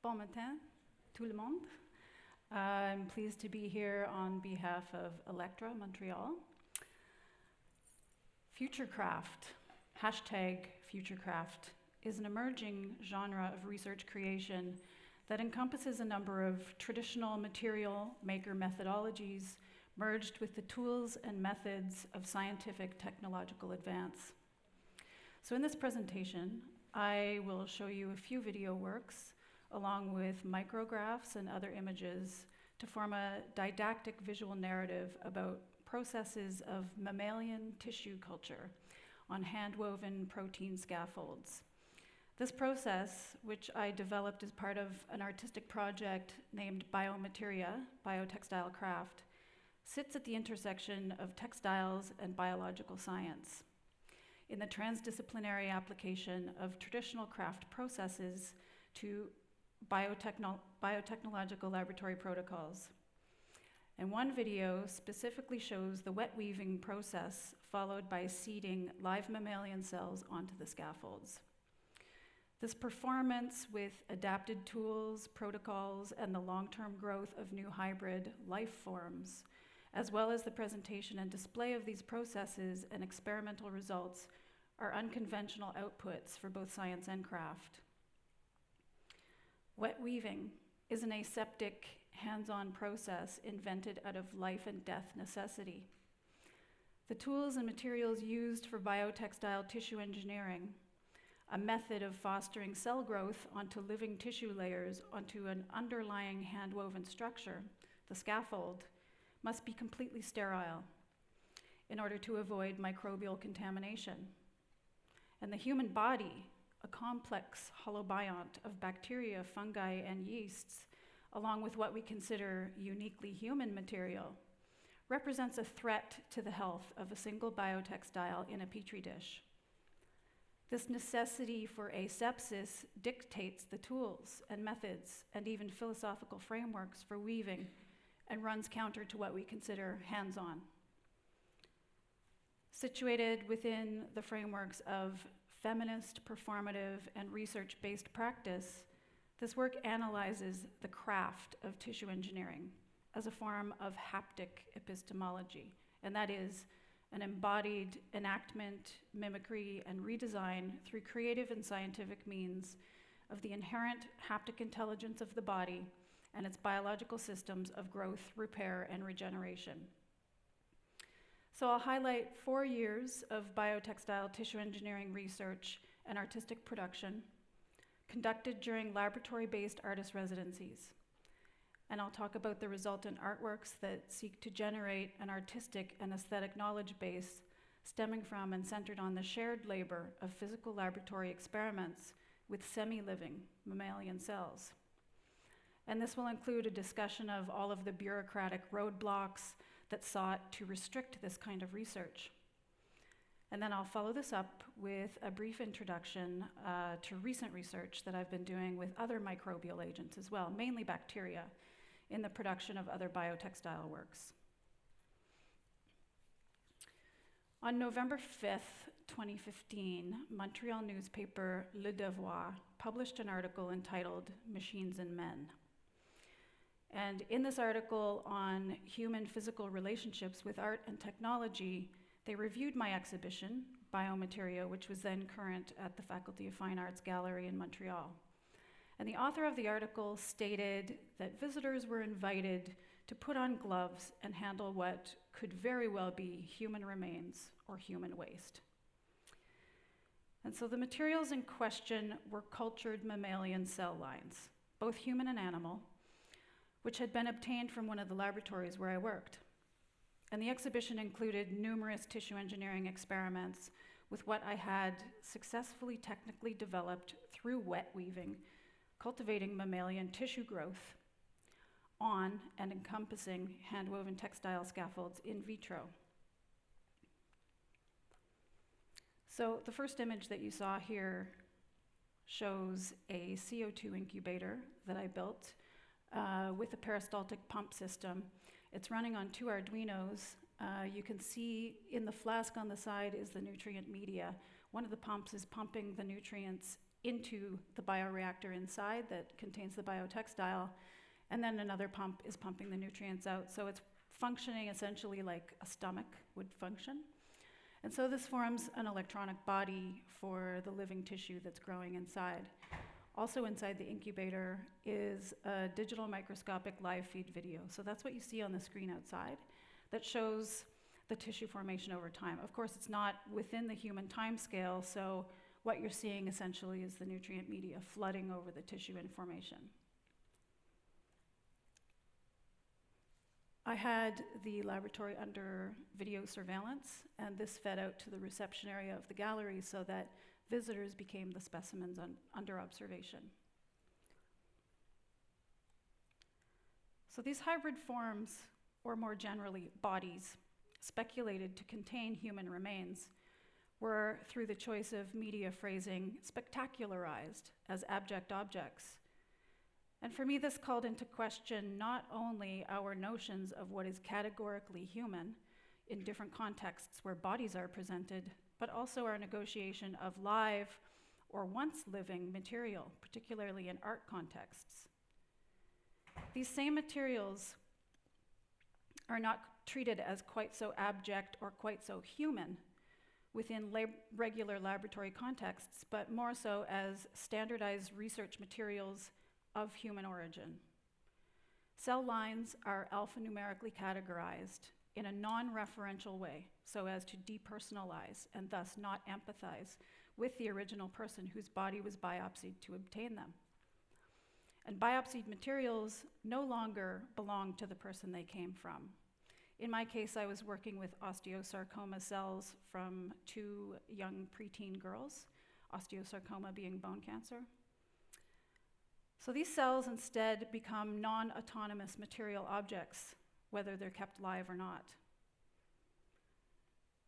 Bon matin, tout le monde. I'm pleased to be here on behalf of Electra Montreal. Futurecraft, hashtag Futurecraft, is an emerging genre of research creation that encompasses a number of traditional material maker methodologies merged with the tools and methods of scientific technological advance. So in this presentation, I will show you a few video works along with micrographs and other images to form a didactic visual narrative about processes of mammalian tissue culture on hand-woven protein scaffolds. This process, which I developed as part of an artistic project named Biomateria, Biotextile Craft, sits at the intersection of textiles and biological science in the transdisciplinary application of traditional craft processes to biotechnological laboratory protocols. And one video specifically shows the wet weaving process followed by seeding live mammalian cells onto the scaffolds. This performance with adapted tools, protocols, and the long-term growth of new hybrid life forms, as well as the presentation and display of these processes and experimental results, are unconventional outputs for both science and craft. Wet weaving is an aseptic, hands-on process invented out of life and death necessity. The tools and materials used for biotextile tissue engineering, a method of fostering cell growth onto living tissue layers onto an underlying hand-woven structure, the scaffold, must be completely sterile in order to avoid microbial contamination. And the human body, a complex holobiont of bacteria, fungi, and yeasts, along with what we consider uniquely human material, represents a threat to the health of a single biotextile in a petri dish. This necessity for asepsis dictates the tools and methods and even philosophical frameworks for weaving and runs counter to what we consider hands-on. Situated within the frameworks of feminist, performative, and research-based practice, this work analyzes the craft of tissue engineering as a form of haptic epistemology, and that is an embodied enactment, mimicry, and redesign through creative and scientific means of the inherent haptic intelligence of the body and its biological systems of growth, repair, and regeneration. So I'll highlight 4 years of biotextile tissue engineering research and artistic production conducted during laboratory-based artist residencies. And I'll talk about the resultant artworks that seek to generate an artistic and aesthetic knowledge base stemming from and centered on the shared labor of physical laboratory experiments with semi-living mammalian cells. And this will include a discussion of all of the bureaucratic roadblocks that sought to restrict this kind of research. And then I'll follow this up with a brief introduction to recent research that I've been doing with other microbial agents as well, mainly bacteria, in the production of other biotextile works. On November 5th, 2015, Montreal newspaper Le Devoir published an article entitled "Machines and Men." And in this article on human physical relationships with art and technology, they reviewed my exhibition, Biomateria, which was then current at the Faculty of Fine Arts Gallery in Montreal. And the author of the article stated that visitors were invited to put on gloves and handle what could very well be human remains or human waste. And so the materials in question were cultured mammalian cell lines, both human and animal, which had been obtained from one of the laboratories where I worked. And the exhibition included numerous tissue engineering experiments with what I had successfully technically developed through wet weaving, cultivating mammalian tissue growth on and encompassing hand-woven textile scaffolds in vitro. So the first image that you saw here shows a CO2 incubator that I built with a peristaltic pump system. It's running on 2 Arduinos. You can see in the flask on the side is the nutrient media. One of the pumps is pumping the nutrients into the bioreactor inside that contains the biotextile, and then another pump is pumping the nutrients out. So it's functioning essentially like a stomach would function. And so this forms an electronic body for the living tissue that's growing inside. Also inside the incubator is a digital microscopic live feed video. So that's what you see on the screen outside that shows the tissue formation over time. Of course, it's not within the human time scale, so what you're seeing essentially is the nutrient media flooding over the tissue in formation. I had the laboratory under video surveillance, and this fed out to the reception area of the gallery so that visitors became the specimens under observation. So these hybrid forms, or more generally, bodies, speculated to contain human remains, were, through the choice of media phrasing, spectacularized as abject objects. And for me, this called into question not only our notions of what is categorically human in different contexts where bodies are presented, but also our negotiation of live or once living material, particularly in art contexts. These same materials are not treated as quite so abject or quite so human within regular laboratory contexts, but more so as standardized research materials of human origin. Cell lines are alphanumerically categorized in a non-referential way so as to depersonalize and thus not empathize with the original person whose body was biopsied to obtain them. And biopsied materials no longer belong to the person they came from. In my case, I was working with osteosarcoma cells from 2 young preteen girls, osteosarcoma being bone cancer. So these cells instead become non-autonomous material objects, whether they're kept live or not.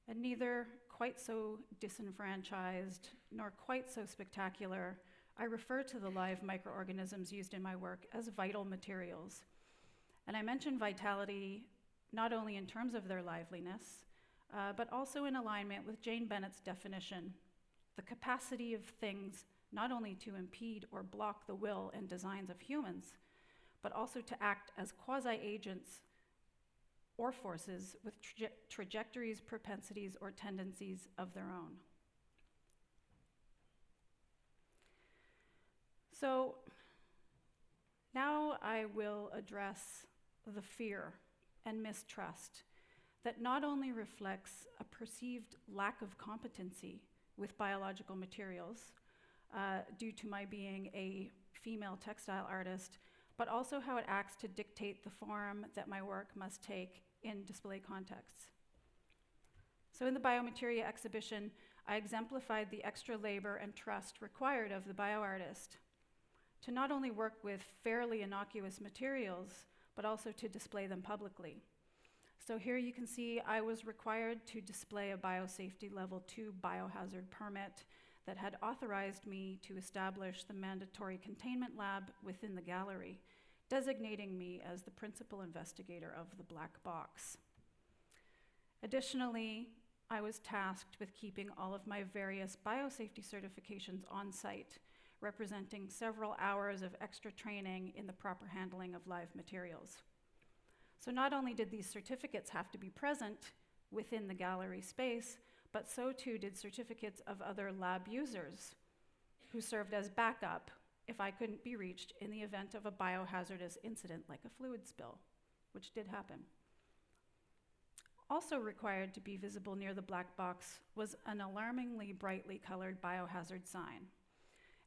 And neither quite so disenfranchised nor quite so spectacular, I refer to the live microorganisms used in my work as vital materials. And I mention vitality not only in terms of their liveliness, but also in alignment with Jane Bennett's definition, the capacity of things not only to impede or block the will and designs of humans, but also to act as quasi-agents or forces with trajectories, propensities, or tendencies of their own. So now I will address the fear and mistrust that not only reflects a perceived lack of competency with biological materials due to my being a female textile artist, but also how it acts to dictate the form that my work must take in display contexts. So in the Biomateria exhibition, I exemplified the extra labor and trust required of the bioartist to not only work with fairly innocuous materials, but also to display them publicly. So here you can see I was required to display a biosafety level 2 biohazard permit that had authorized me to establish the mandatory containment lab within the gallery, designating me as the principal investigator of the black box. Additionally, I was tasked with keeping all of my various biosafety certifications on site, representing several hours of extra training in the proper handling of live materials. So not only did these certificates have to be present within the gallery space, but so too did certificates of other lab users who served as backup if I couldn't be reached in the event of a biohazardous incident like a fluid spill, which did happen. Also required to be visible near the black box was an alarmingly brightly colored biohazard sign.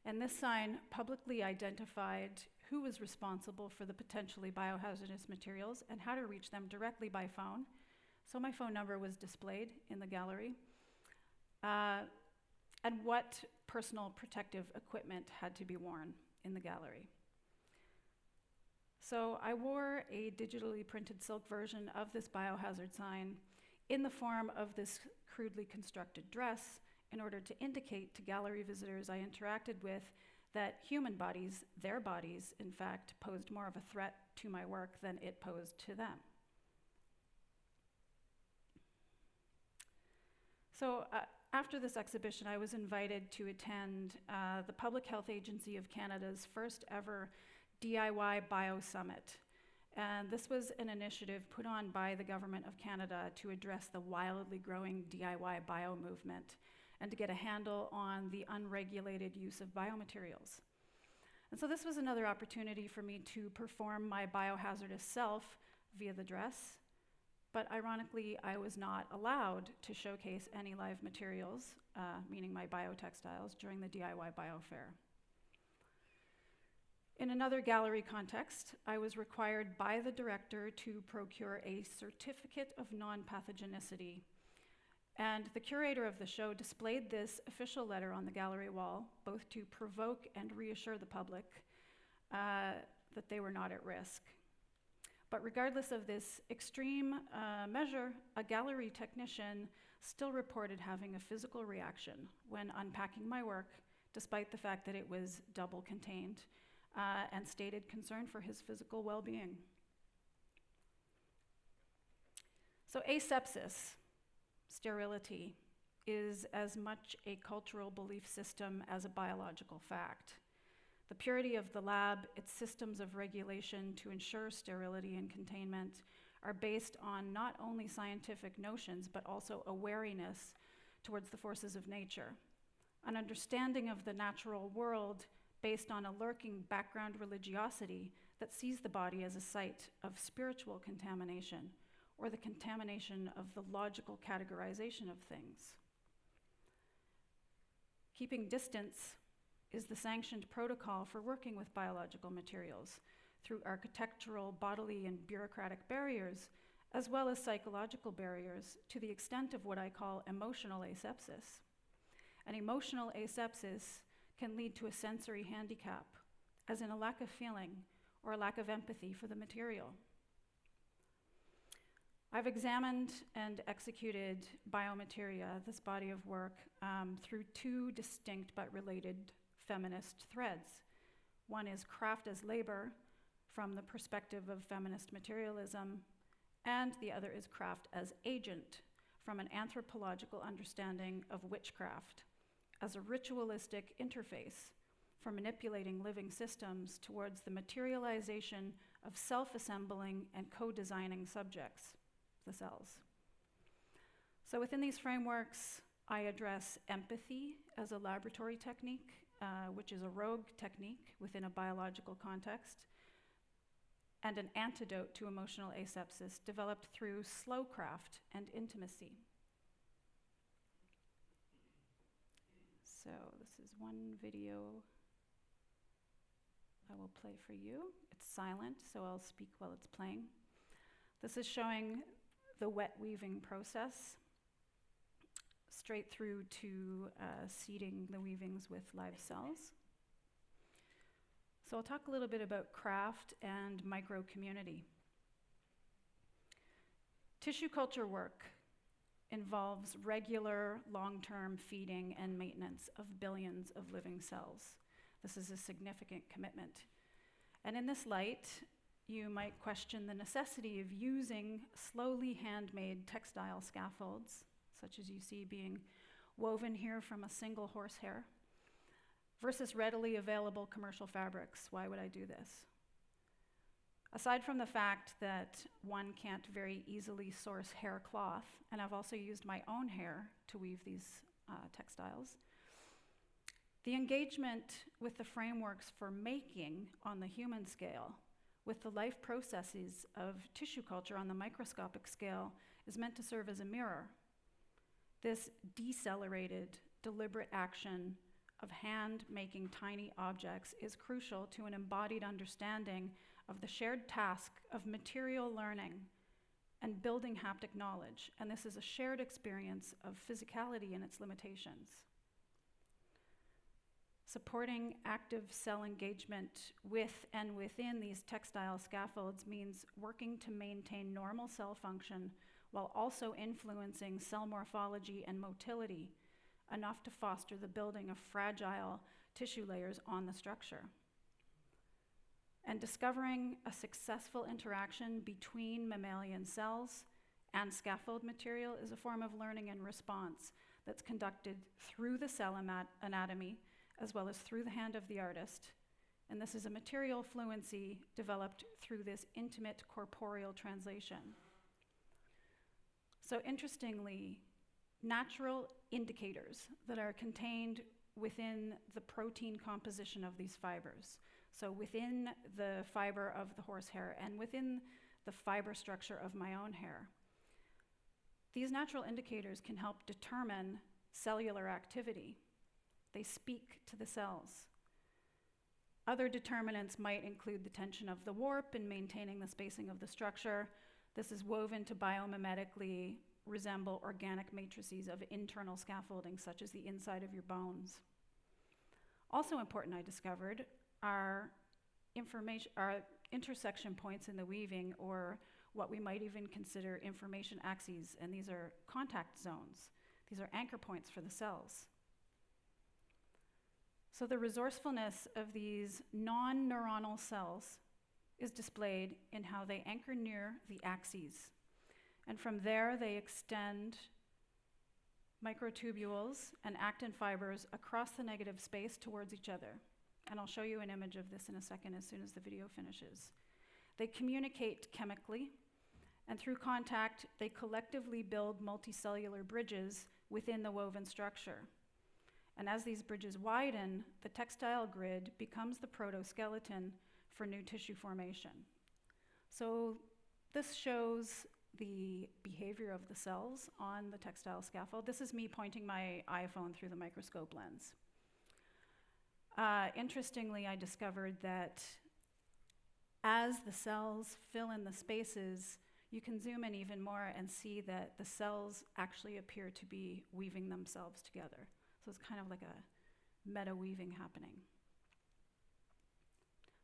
And this sign publicly identified who was responsible for the potentially biohazardous materials and how to reach them directly by phone. So my phone number was displayed in the gallery, and what personal protective equipment had to be worn in the gallery. So I wore a digitally printed silk version of this biohazard sign in the form of this crudely constructed dress in order to indicate to gallery visitors I interacted with that human bodies, their bodies, in fact, posed more of a threat to my work than it posed to them. So After this exhibition, I was invited to attend the Public Health Agency of Canada's first ever DIY Bio Summit. And this was an initiative put on by the Government of Canada to address the wildly growing DIY bio movement and to get a handle on the unregulated use of biomaterials. And so this was another opportunity for me to perform my biohazardous self via the dress, but ironically, I was not allowed to showcase any live materials, meaning my biotextiles, during the DIY Bio Fair. In another gallery context, I was required by the director to procure a certificate of non-pathogenicity. And the curator of the show displayed this official letter on the gallery wall, both to provoke and reassure the public that they were not at risk. But regardless of this extreme measure, a gallery technician still reported having a physical reaction when unpacking my work, despite the fact that it was double contained, and stated concern for his physical well-being. So asepsis, sterility, is as much a cultural belief system as a biological fact. The purity of the lab, its systems of regulation to ensure sterility and containment are based on not only scientific notions, but also a wariness towards the forces of nature, an understanding of the natural world based on a lurking background religiosity that sees the body as a site of spiritual contamination or the contamination of the logical categorization of things. Keeping distance is the sanctioned protocol for working with biological materials through architectural, bodily, and bureaucratic barriers, as well as psychological barriers to the extent of what I call emotional asepsis. An emotional asepsis can lead to a sensory handicap, as in a lack of feeling or a lack of empathy for the material. I've examined and executed Biomateria, this body of work, through two distinct but related feminist threads. One is craft as labor from the perspective of feminist materialism, and the other is craft as agent from an anthropological understanding of witchcraft as a ritualistic interface for manipulating living systems towards the materialization of self-assembling and co-designing subjects, the cells. So within these frameworks, I address empathy as a laboratory technique, which is a rogue technique within a biological context, and an antidote to emotional asepsis developed through slow craft and intimacy. So this is one video I will play for you. It's silent, so I'll speak while it's playing. This is showing the wet weaving process, straight through to seeding the weavings with live cells. So I'll talk a little bit about craft and micro-community. Tissue culture work involves regular, long-term feeding and maintenance of billions of living cells. This is a significant commitment. And in this light, you might question the necessity of using slowly handmade textile scaffolds, such as you see being woven here from a single horsehair, versus readily available commercial fabrics. Why would I do this? Aside from the fact that one can't very easily source hair cloth, and I've also used my own hair to weave these textiles, the engagement with the frameworks for making on the human scale, with the life processes of tissue culture on the microscopic scale, is meant to serve as a mirror. This decelerated, deliberate action of hand-making tiny objects is crucial to an embodied understanding of the shared task of material learning and building haptic knowledge, and this is a shared experience of physicality and its limitations. Supporting active cell engagement with and within these textile scaffolds means working to maintain normal cell function while also influencing cell morphology and motility enough to foster the building of fragile tissue layers on the structure. And discovering a successful interaction between mammalian cells and scaffold material is a form of learning and response that's conducted through the cell anatomy as well as through the hand of the artist. And this is a material fluency developed through this intimate corporeal translation. So interestingly, natural indicators that are contained within the protein composition of these fibers. So within the fiber of the horsehair and within the fiber structure of my own hair. These natural indicators can help determine cellular activity. They speak to the cells. Other determinants might include the tension of the warp in maintaining the spacing of the structure. This is woven to biomimetically resemble organic matrices of internal scaffolding, such as the inside of your bones. Also important, I discovered, are intersection points in the weaving, or what we might even consider information axes, and these are contact zones. These are anchor points for the cells. So the resourcefulness of these non-neuronal cells is displayed in how they anchor near the axes. And from there, they extend microtubules and actin fibers across the negative space towards each other. And I'll show you an image of this in a second as soon as the video finishes. They communicate chemically, and through contact, they collectively build multicellular bridges within the woven structure. And as these bridges widen, the textile grid becomes the protoskeleton for new tissue formation. So this shows the behavior of the cells on the textile scaffold. This is me pointing my iPhone through the microscope lens. Interestingly, I discovered that as the cells fill in the spaces, you can zoom in even more and see that the cells actually appear to be weaving themselves together. So it's kind of like a meta-weaving happening.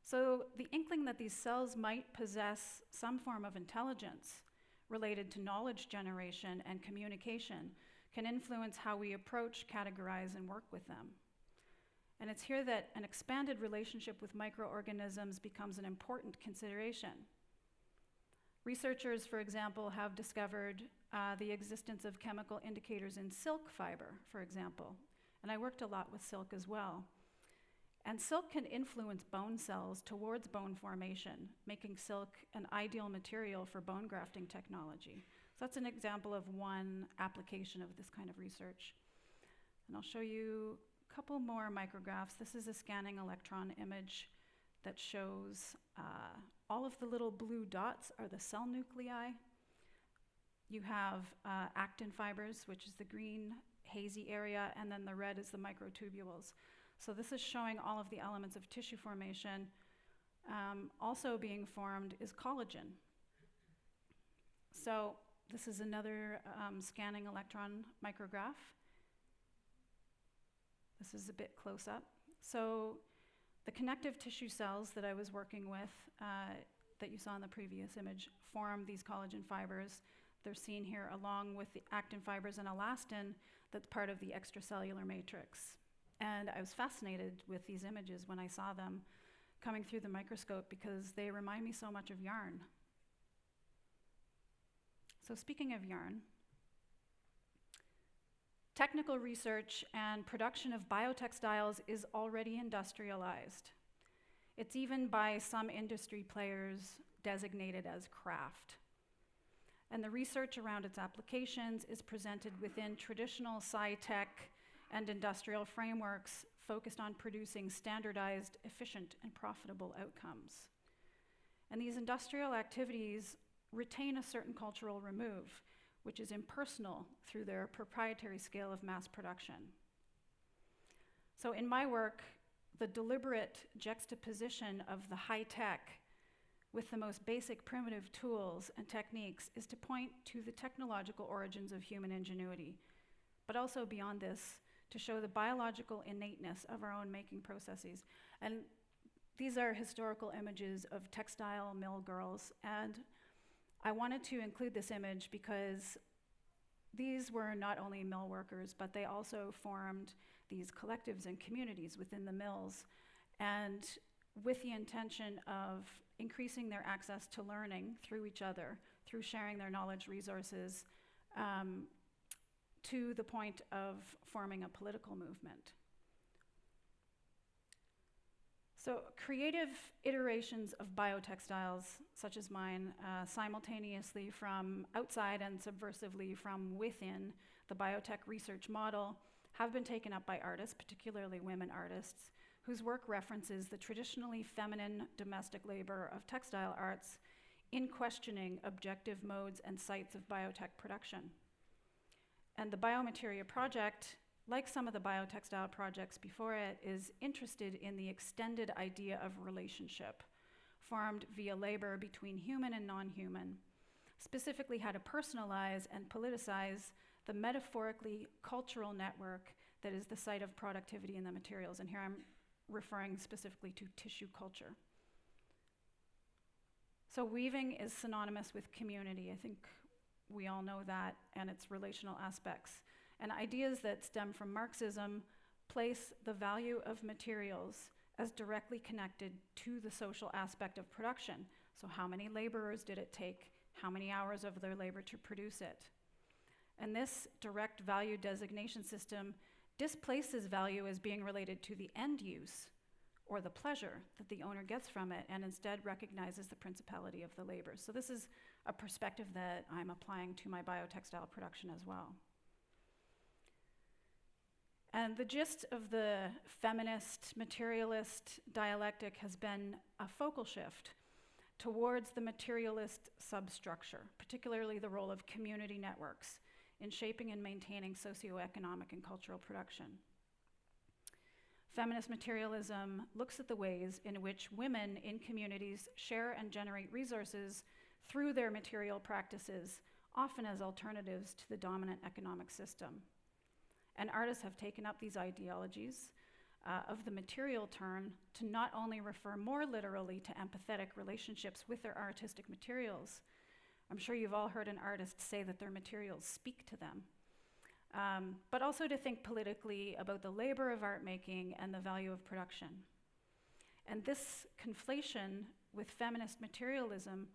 So the inkling that these cells might possess some form of intelligence related to knowledge generation and communication can influence how we approach, categorize, and work with them. And it's here that an expanded relationship with microorganisms becomes an important consideration. Researchers, for example, have discovered the existence of chemical indicators in silk fiber, for example. And I worked a lot with silk as well. And silk can influence bone cells towards bone formation, making silk an ideal material for bone grafting technology. So that's an example of one application of this kind of research. And I'll show you a couple more micrographs. This is a scanning electron image that shows all of the little blue dots are the cell nuclei. You have actin fibers, which is the green hazy area, and then the red is the microtubules. So this is showing all of the elements of tissue formation. Also being formed is collagen. So this is another scanning electron micrograph. This is a bit close up. So the connective tissue cells that I was working with, that you saw in the previous image, form these collagen fibers. They're seen here along with the actin fibers and elastin that's part of the extracellular matrix. And I was fascinated with these images when I saw them coming through the microscope because they remind me so much of yarn. So speaking of yarn, technical research and production of biotextiles is already industrialized. It's even by some industry players designated as craft. And the research around its applications is presented within traditional sci-tech and industrial frameworks focused on producing standardized, efficient, and profitable outcomes. And these industrial activities retain a certain cultural remove, which is impersonal through their proprietary scale of mass production. So in my work, the deliberate juxtaposition of the high-tech with the most basic primitive tools and techniques is to point to the technological origins of human ingenuity, but also beyond this, to show the biological innateness of our own making processes. And these are historical images of textile mill girls, and I wanted to include this image because these were not only mill workers, but they also formed these collectives and communities within the mills, and with the intention of increasing their access to learning through each other, through sharing their knowledge resources, to the point of forming a political movement. So creative iterations of biotextiles, such as mine, simultaneously from outside and subversively from within the biotech research model, have been taken up by artists, particularly women artists, whose work references the traditionally feminine domestic labor of textile arts in questioning objective modes and sites of biotech production. And the Biomateria project, like some of the biotextile projects before it, is interested in the extended idea of relationship formed via labor between human and non-human, specifically how to personalize and politicize the metaphorically cultural network that is the site of productivity in the materials. And here I'm referring specifically to tissue culture. So weaving is synonymous with community. I think we all know that, and its relational aspects. And ideas that stem from Marxism place the value of materials as directly connected to the social aspect of production. So how many laborers did it take? How many hours of their labor to produce it? And this direct value designation system displaces value as being related to the end use or the pleasure that the owner gets from it, and instead recognizes the principality of the labor. So this is a perspective that I'm applying to my biotextile production as well. And the gist of the feminist materialist dialectic has been a focal shift towards the materialist substructure, particularly the role of community networks in shaping and maintaining socioeconomic and cultural production. Feminist materialism looks at the ways in which women in communities share and generate resources through their material practices, often as alternatives to the dominant economic system. And artists have taken up these ideologies of the material turn to not only refer more literally to empathetic relationships with their artistic materials. I'm sure you've all heard an artist say that their materials speak to them. But also to think politically about the labor of art making and the value of production. And this conflation with feminist materialism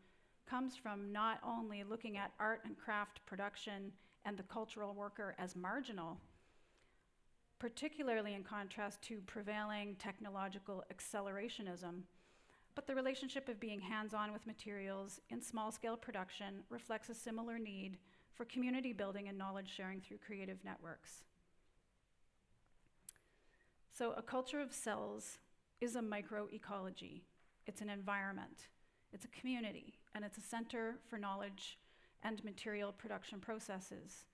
comes from not only looking at art and craft production and the cultural worker as marginal, particularly in contrast to prevailing technological accelerationism, but the relationship of being hands-on with materials in small-scale production reflects a similar need for community building and knowledge sharing through creative networks. So a culture of cells is a microecology. It's an environment, it's a community, and it's a center for knowledge and material production processes.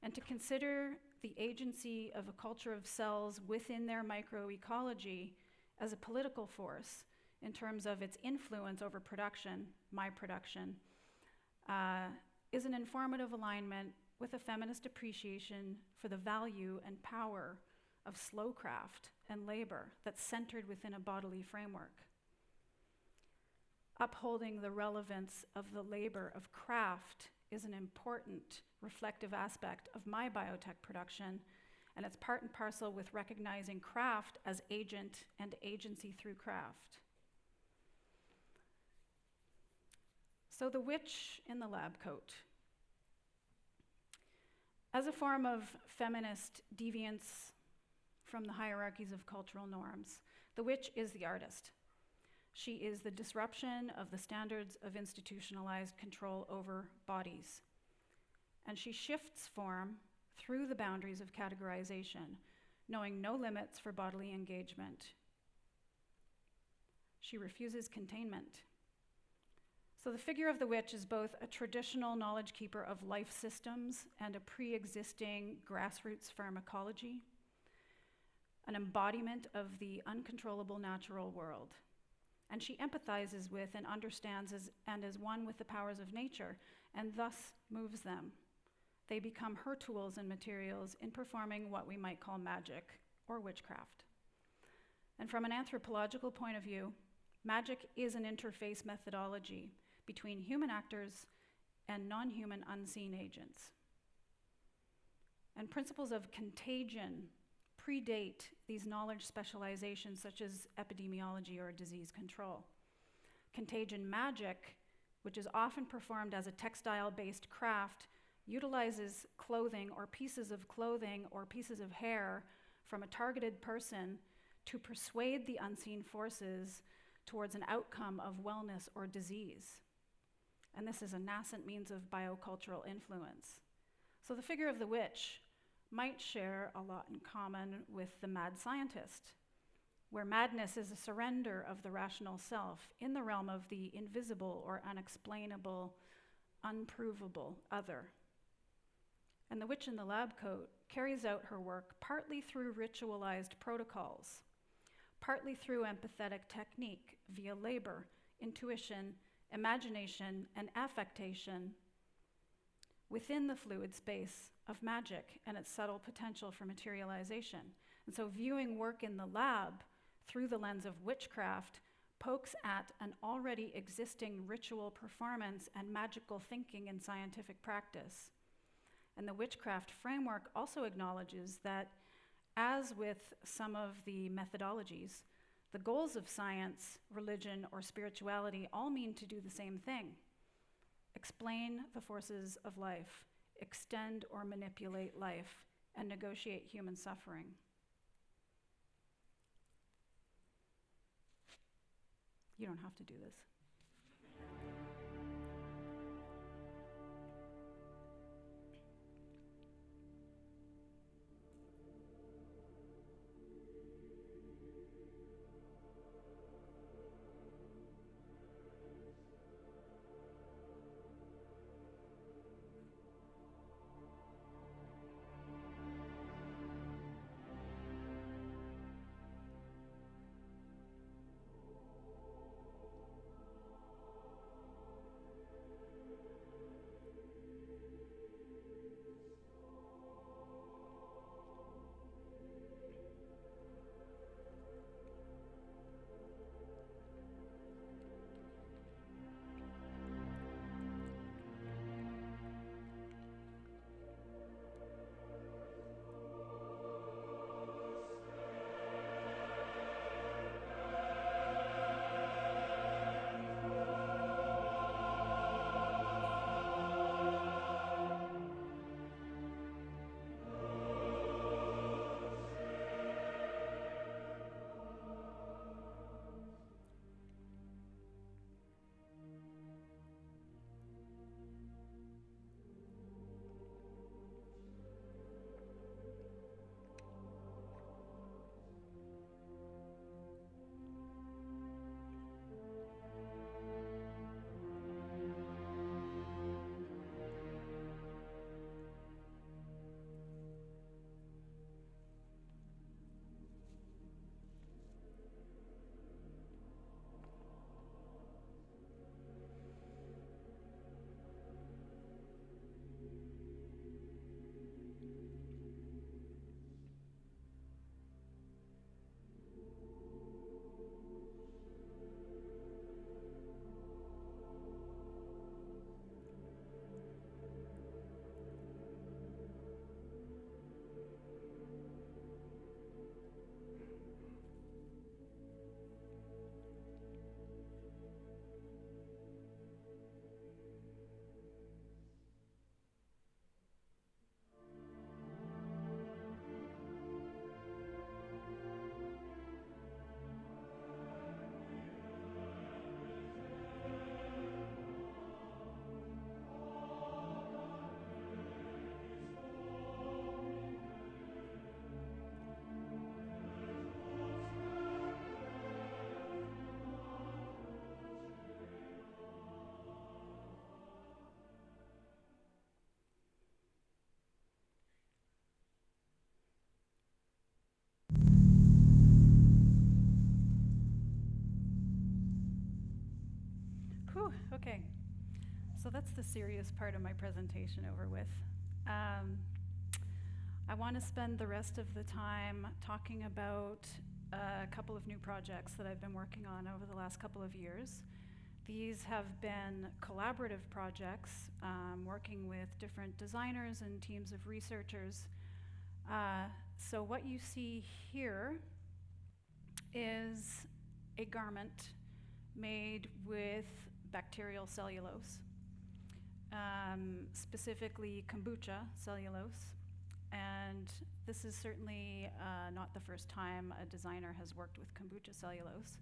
And to consider the agency of a culture of cells within their microecology as a political force in terms of its influence over production, my production, is an informative alignment with a feminist appreciation for the value and power of slow craft and labor that's centered within a bodily framework. Upholding the relevance of the labor of craft is an important reflective aspect of my biotech production, and it's part and parcel with recognizing craft as agent and agency through craft. So the witch in the lab coat. As a form of feminist deviance from the hierarchies of cultural norms, the witch is the artist. She is the disruption of the standards of institutionalized control over bodies. And she shifts form through the boundaries of categorization, knowing no limits for bodily engagement. She refuses containment. So the figure of the witch is both a traditional knowledge keeper of life systems and a pre-existing grassroots pharmacology, an embodiment of the uncontrollable natural world. And she empathizes with and understands and is one with the powers of nature, and thus moves them. They become her tools and materials in performing what we might call magic or witchcraft. And from an anthropological point of view, magic is an interface methodology between human actors and non-human unseen agents. And principles of contagion predate these knowledge specializations such as epidemiology or disease control. Contagion magic, which is often performed as a textile-based craft, utilizes clothing or pieces of clothing or pieces of hair from a targeted person to persuade the unseen forces towards an outcome of wellness or disease. And this is a nascent means of biocultural influence. So the figure of the witch might share a lot in common with the mad scientist, where madness is a surrender of the rational self in the realm of the invisible or unexplainable, unprovable other. And the witch in the lab coat carries out her work partly through ritualized protocols, partly through empathetic technique via labor, intuition, imagination, and affectation within the fluid space of magic and its subtle potential for materialization. And so viewing work in the lab through the lens of witchcraft pokes at an already existing ritual performance and magical thinking in scientific practice. And the witchcraft framework also acknowledges that, as with some of the methodologies, the goals of science, religion, or spirituality all mean to do the same thing: explain the forces of life, extend or manipulate life, and negotiate human suffering. You don't have to do this. Whew, okay. So that's the serious part of my presentation over with. I want to spend the rest of the time talking about a couple of new projects that I've been working on over the last couple of years. These have been collaborative projects, working with different designers and teams of researchers. So what you see here is a garment made with bacterial cellulose. specifically Kombucha Cellulose. And this is certainly not the first time a designer has worked with Kombucha Cellulose.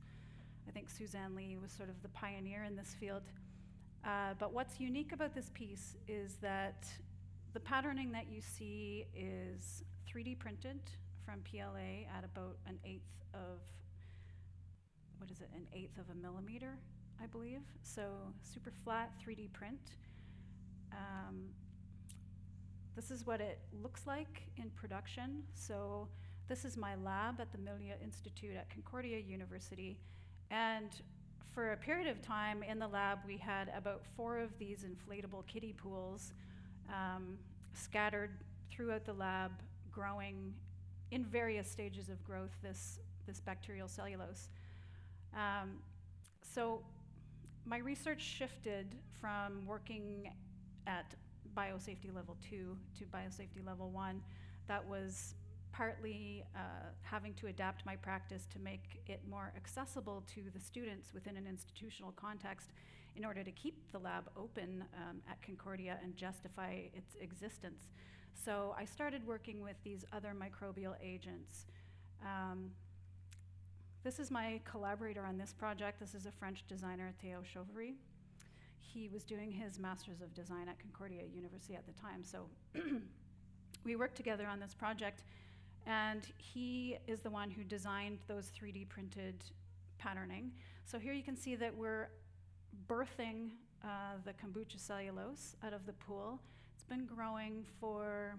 I think Suzanne Lee was sort of the pioneer in this field. But what's unique about this piece is that the patterning that you see is 3D printed from PLA at about an eighth of a millimeter, I believe. So super flat 3D print. This is what it looks like in production. So this is my lab at the Milieu Institute at Concordia University. And for a period of time in the lab, we had about 4 of these inflatable kiddie pools scattered throughout the lab, growing in various stages of growth, this bacterial cellulose. So my research shifted from working at biosafety level 2 to biosafety level 1. That was partly having to adapt my practice to make it more accessible to the students within an institutional context in order to keep the lab open at Concordia and justify its existence. So I started working with these other microbial agents. This is my collaborator on this project. This is a French designer, Théo Chauvery. He was doing his Master's of Design at Concordia University at the time. So we worked together on this project, and he is the one who designed those 3D printed patterning. So here you can see that we're birthing the Kombucha Cellulose out of the pool. It's been growing for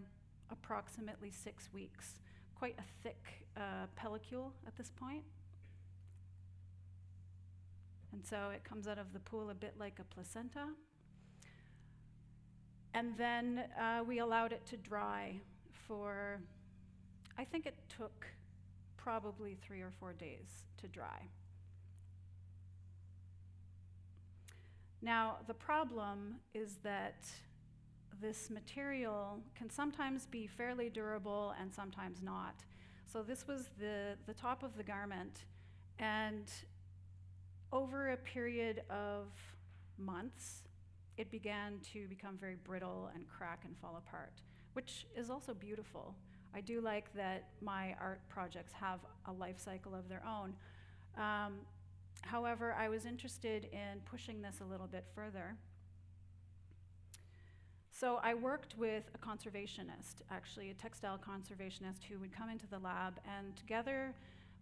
approximately 6 weeks. Quite a thick pellicule at this point. And so it comes out of the pool a bit like a placenta. And then we allowed it to dry for, I think it took probably 3 or 4 days to dry. Now, the problem is that this material can sometimes be fairly durable and sometimes not. So this was the top of the garment, and over a period of months, it began to become very brittle and crack and fall apart, which is also beautiful. I do like that my art projects have a life cycle of their own. However, I was interested in pushing this a little bit further. So I worked with a conservationist, actually a textile conservationist, who would come into the lab, and together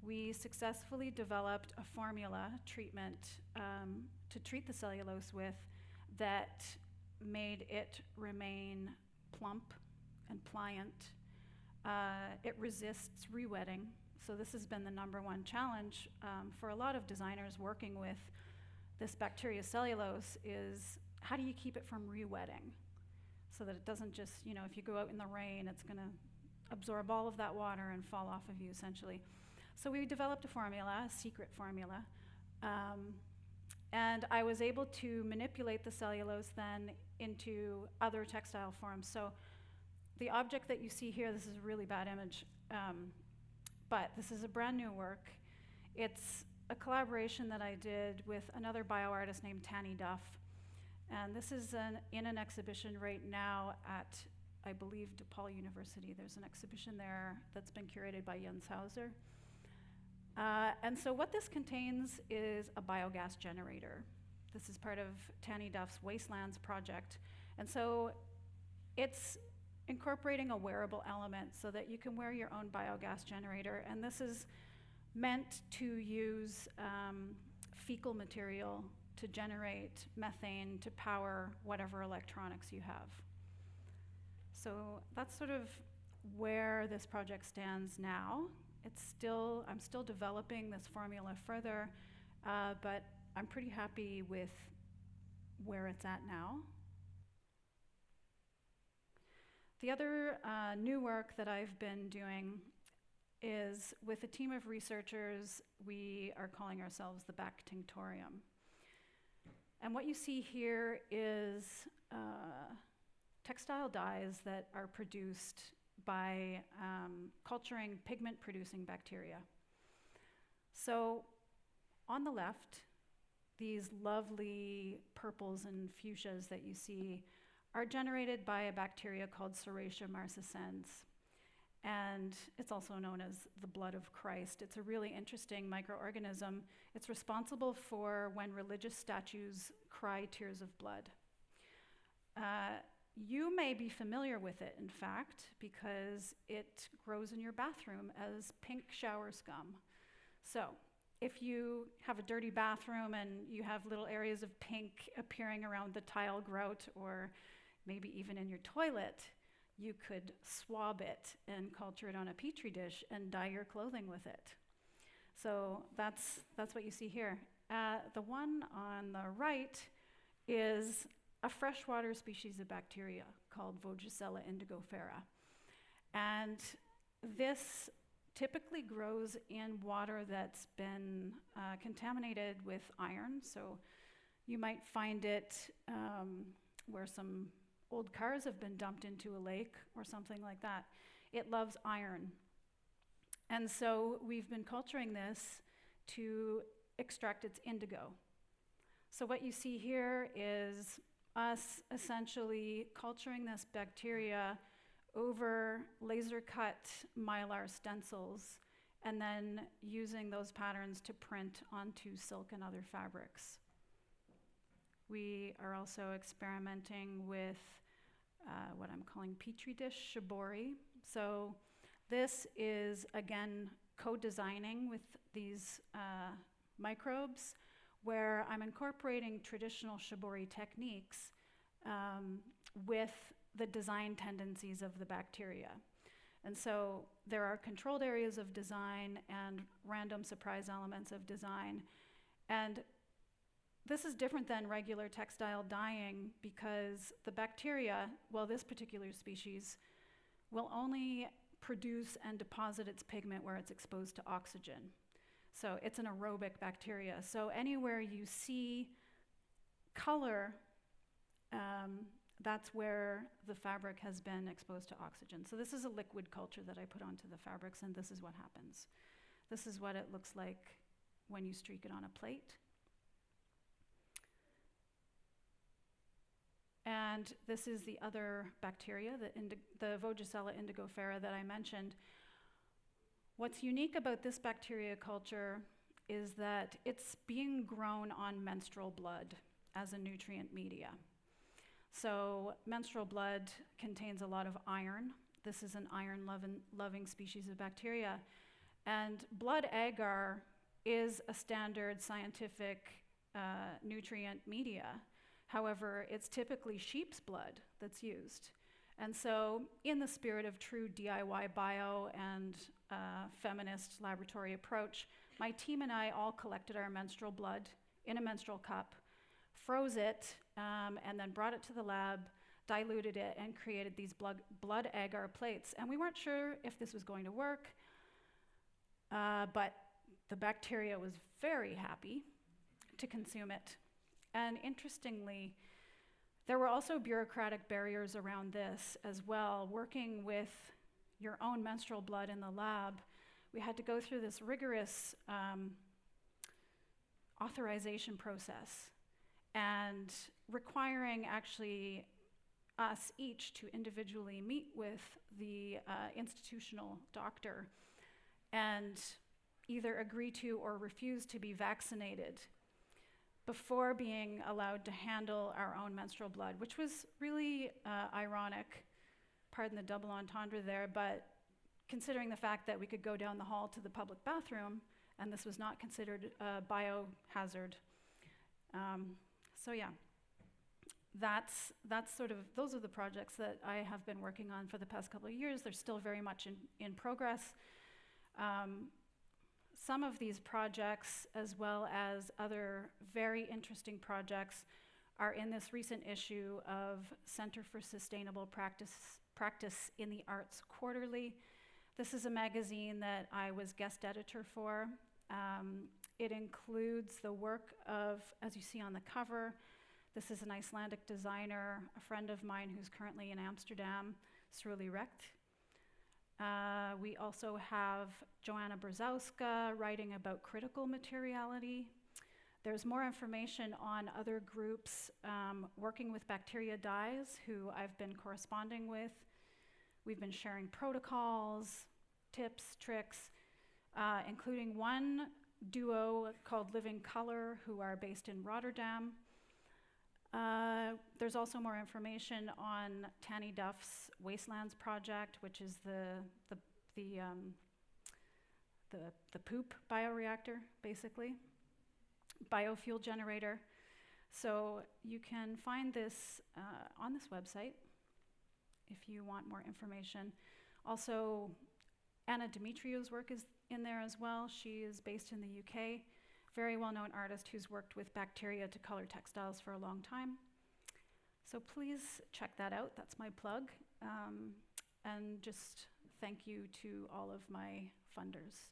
we successfully developed a formula treatment to treat the cellulose with that made it remain plump and pliant. It resists re-wetting. So this has been the #1 challenge for a lot of designers working with this bacteria cellulose is how do you keep it from re-wetting so that it doesn't just, if you go out in the rain, it's gonna absorb all of that water and fall off of you essentially. So we developed a formula, a secret formula, and I was able to manipulate the cellulose then into other textile forms. So the object that you see here, this is a really bad image, but this is a brand new work. It's a collaboration that I did with another bioartist named Tanny Duff. And this is in an exhibition right now at, I believe, DePaul University. There's an exhibition there that's been curated by Jens Hauser. And so what this contains is a biogas generator. This is part of Tanny Duff's Wastelands project. And so it's incorporating a wearable element so that you can wear your own biogas generator. And this is meant to use fecal material to generate methane to power whatever electronics you have. So that's sort of where this project stands now. I'm still developing this formula further, but I'm pretty happy with where it's at now. The other new work that I've been doing is with a team of researchers. We are calling ourselves the Bactinctorium. And what you see here is textile dyes that are produced by culturing pigment-producing bacteria. So on the left, these lovely purples and fuchsias that you see are generated by a bacteria called Serratia marcescens. And it's also known as the blood of Christ. It's a really interesting microorganism. It's responsible for when religious statues cry tears of blood. You may be familiar with it, in fact, because it grows in your bathroom as pink shower scum. So, if you have a dirty bathroom and you have little areas of pink appearing around the tile grout, or maybe even in your toilet, you could swab it and culture it on a petri dish and dye your clothing with it. So that's what you see here. The one on the right is a freshwater species of bacteria called Voix indigofera. And this typically grows in water that's been contaminated with iron. So you might find it where some old cars have been dumped into a lake or something like that. It loves iron. And so we've been culturing this to extract its indigo. So what you see here is us essentially culturing this bacteria over laser-cut mylar stencils and then using those patterns to print onto silk and other fabrics. We are also experimenting with what I'm calling petri dish shibori. So this is, again, co-designing with these microbes, where I'm incorporating traditional shibori techniques with the design tendencies of the bacteria. And so there are controlled areas of design and random surprise elements of design. And this is different than regular textile dyeing because the bacteria, well, this particular species, will only produce and deposit its pigment where it's exposed to oxygen. So it's an aerobic bacteria. So anywhere you see color, that's where the fabric has been exposed to oxygen. So this is a liquid culture that I put onto the fabrics, and this is what happens. This is what it looks like when you streak it on a plate. And this is the other bacteria, the Voix indigofera that I mentioned. What's unique about this bacteria culture is that it's being grown on menstrual blood as a nutrient media. So menstrual blood contains a lot of iron. This is an iron-loving species of bacteria. And blood agar is a standard scientific nutrient media. However, it's typically sheep's blood that's used. And so in the spirit of true DIY bio and feminist laboratory approach, my team and I all collected our menstrual blood in a menstrual cup, froze it, and then brought it to the lab, diluted it, and created these blood agar plates. And we weren't sure if this was going to work, but the bacteria was very happy to consume it. And interestingly, there were also bureaucratic barriers around this as well. Working with your own menstrual blood in the lab, we had to go through this rigorous authorization process and requiring actually us each to individually meet with the institutional doctor and either agree to or refuse to be vaccinated before being allowed to handle our own menstrual blood, which was really ironic, pardon the double entendre there, but considering the fact that we could go down the hall to the public bathroom and this was not considered a biohazard. So yeah, that's sort of, those are the projects that I have been working on for the past couple of years. They're still very much in progress. Some of these projects, as well as other very interesting projects, are in this recent issue of Center for Sustainable Practice in the Arts Quarterly. This is a magazine that I was guest editor for. It includes the work of, as you see on the cover, this is an Icelandic designer, a friend of mine who's currently in Amsterdam, Sruli Recht. We also have Joanna Brzezowska writing about critical materiality. There's more information on other groups working with Bacteria Dyes, who I've been corresponding with. We've been sharing protocols, tips, tricks, including one duo called Living Color, who are based in Rotterdam. There's also more information on Tanny Duff's Wastelands project, which is the poop bioreactor, basically, biofuel generator. So you can find this on this website if you want more information. Also, Anna Dimitriou's work is in there as well. She is based in the UK, very well-known artist who's worked with bacteria to color textiles for a long time. So please check that out. That's my plug. And just thank you to all of my funders.